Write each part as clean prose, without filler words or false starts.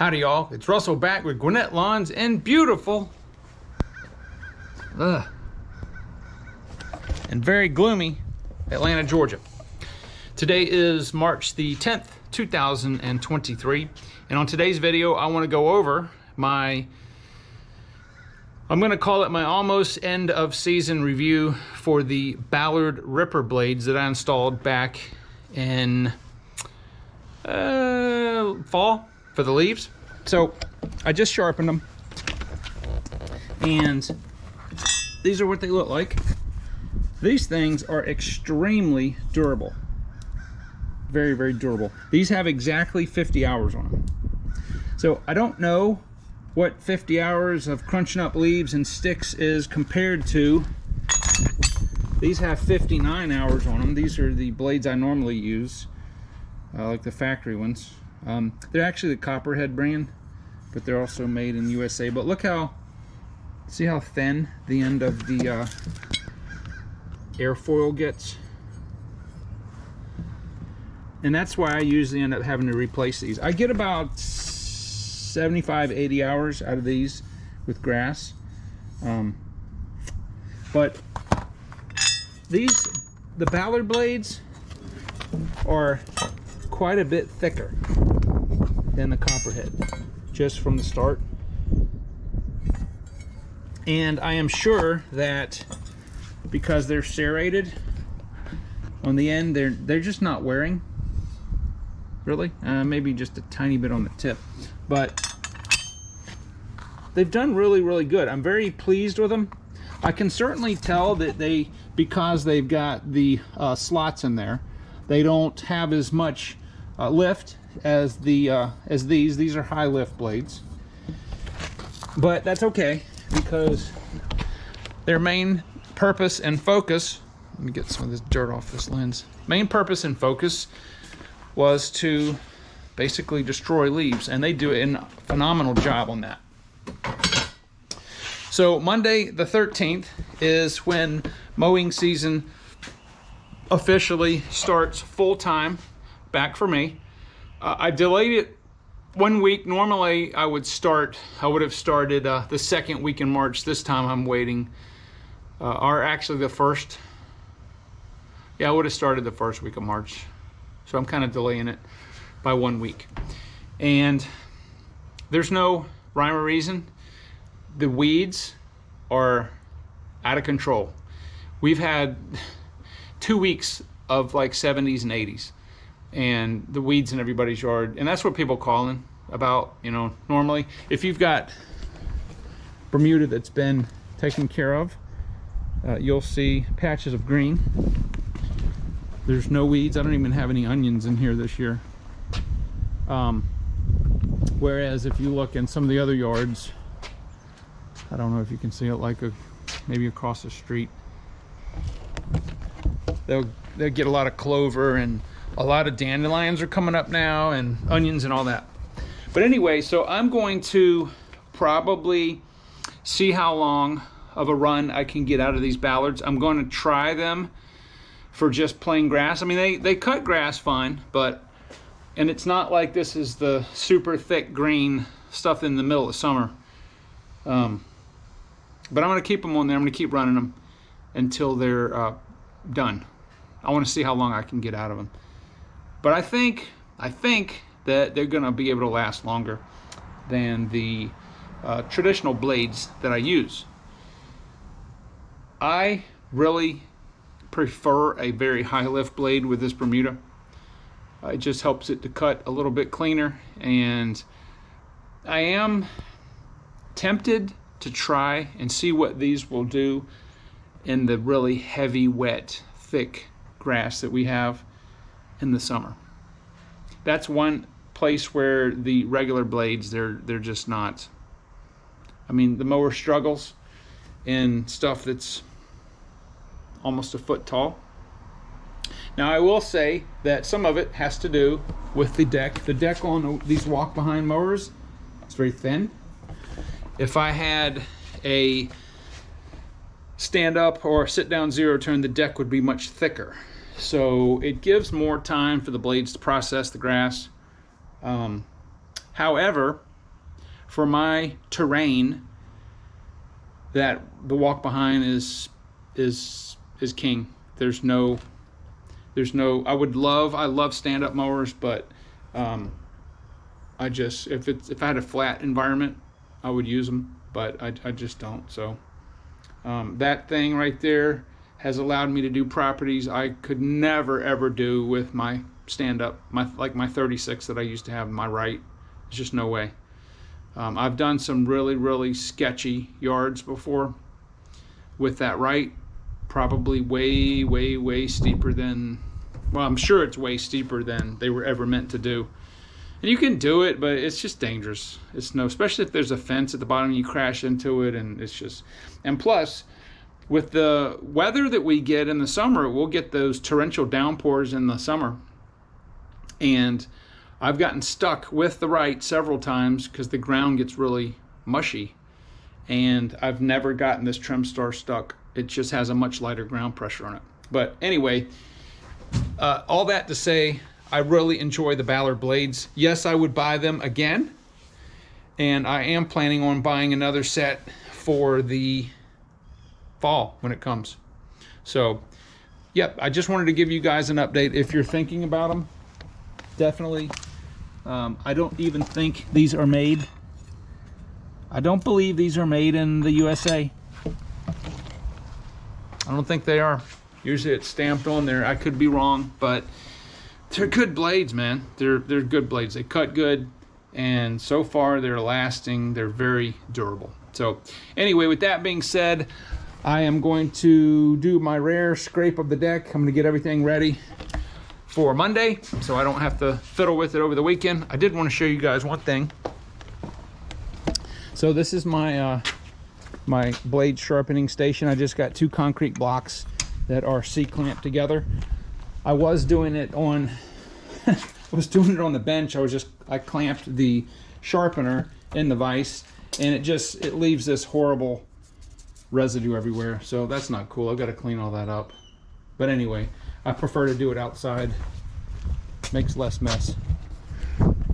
Howdy y'all, it's Russell back with Gwinnett Lawns in beautiful and very gloomy Atlanta, Georgia. Today is March the 10th, 2023, and on today's video I want to go over I'm going to call it my almost end of season review for the Ballard Ripper blades that I installed back in fall for the leaves. So I just sharpened them, and these are what they look like. These things are extremely durable, very, very durable. These have exactly 50 hours on them. So I don't know what 50 hours of crunching up leaves and sticks is compared to. These have 59 hours on them. These are the blades I normally use, like the factory ones. They're actually the Copperhead brand, but they're also made in USA. But look how, see how thin the end of the airfoil gets? And that's why I usually end up having to replace these. I get about 75-80 hours out of these with grass. But the Ballard blades are quite a bit thicker than the Copperhead, just from the start. And I am sure that because they're serrated on the end, they're just not wearing, really. Maybe just a tiny bit on the tip, but they've done really, really good. I'm very pleased with them. I can certainly tell that because they've got the slots in there, they don't have as much lift as these. These are high lift blades, but that's okay because their main purpose and focus, let me get some of this dirt off this lens. Main purpose and focus was to basically destroy leaves, and they do a phenomenal job on that. So Monday the 13th is when mowing season officially starts full time back for me. I delayed it 1 week. Normally I would have started the second week in March. This time I'm waiting, or actually the first. Yeah, I would have started the first week of March. So I'm kind of delaying it by 1 week. And there's no rhyme or reason. The weeds are out of control. We've had 2 weeks of like 70s and 80s, and the weeds in everybody's yard. And that's what people calling about, you know, normally. If you've got Bermuda that's been taken care of, you'll see patches of green. There's no weeds. I don't even have any onions in here this year. Whereas if you look in some of the other yards, I don't know if you can see it, like maybe across the street, they'll get a lot of clover, and a lot of dandelions are coming up now, and onions and all that. But anyway, so I'm going to probably see how long of a run I can get out of these Ballards. I'm going to try them for just plain grass. I mean, they cut grass fine, and it's not like this is the super thick green stuff in the middle of summer. But I'm going to keep them on there. I'm going to keep running them until they're done. I want to see how long I can get out of them. But I think that they're going to be able to last longer than the traditional blades that I use. I really prefer a very high lift blade with this Bermuda. It just helps it to cut a little bit cleaner, and I am tempted to try and see what these will do in the really heavy, wet, thick grass that we have in the summer. That's one place where the regular blades, they're just not. I mean, the mower struggles in stuff that's almost a foot tall. Now I will say that some of it has to do with the deck. The deck on these walk behind mowers, it's very thin. If I had a stand up or sit down zero turn, the deck would be much thicker. So it gives more time for the blades to process the grass. However, for my terrain, that the walk behind is king. There's no, I love stand-up mowers, but I just, if I had a flat environment, I would use them, but I just don't. So that thing right there has allowed me to do properties I could never ever do with my stand-up, like my 36 that I used to have in my right. There's just no way. I've done some really sketchy yards before with that right, probably way steeper than, well, I'm sure it's way steeper than they were ever meant to do. And you can do it, but it's just dangerous. It's no, especially if there's a fence at the bottom, you crash into it, and it's just, and plus, with the weather that we get in the summer, we'll get those torrential downpours in the summer. And I've gotten stuck with the right several times because the ground gets really mushy. And I've never gotten this trim star stuck. It just has a much lighter ground pressure on it. But anyway, all that to say, I really enjoy the Ballard blades. Yes, I would buy them again. And I am planning on buying another set for the fall when it comes. So, yep, I just wanted to give you guys an update. If you're thinking about them, definitely. I don't even think these are made. I don't believe these are made in the USA. I don't think they are. Usually it's stamped on there. I could be wrong, but they're good blades, man. They're good blades. They cut good, and so far they're lasting. They're very durable. So anyway, with that being said, I am going to do my rare scrape of the deck. I'm going to get everything ready for Monday so I don't have to fiddle with it over the weekend. I did want to show you guys one thing. So this is my my blade sharpening station. I just got 2 concrete blocks that are C-clamped together. I was doing it on on the bench. I clamped the sharpener in the vise, and it leaves this horrible residue everywhere. So that's not cool. I've got to clean all that up. But anyway, I prefer to do it outside. Makes less mess.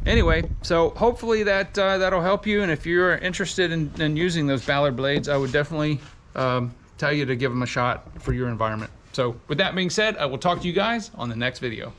Anyway, so hopefully that'll help you. And if you're interested in using those Ballard blades, I would definitely tell you to give them a shot for your environment. So with that being said, I will talk to you guys on the next video.